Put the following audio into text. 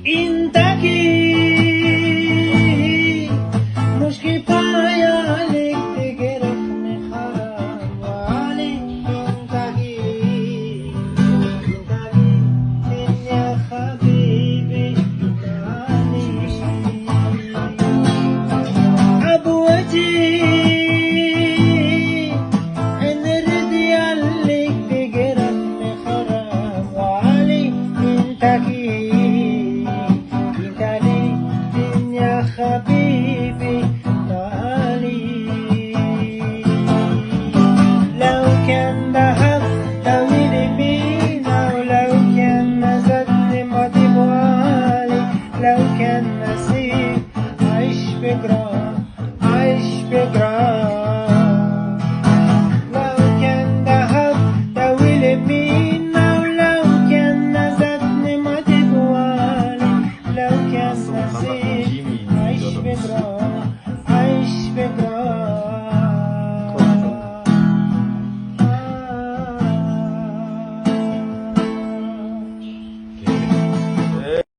انت اكيد مش كفاية عليك تجرحني حرام وعليك انت اكيد يا حبيبي عليك عبوتي ان رضي عليك تجرحني حرام وعليك انت اكيد يا حبيبي تعالي لو كان ذهب طويل بينا ولو كان زادني ماضي موالي لو كان نسيب عيش بجراح عيش بجراح لو كان ذهب طويل بينا ولو كان زادني ماضي موالي لو كان نسيب عيش بجراح عيش بجراح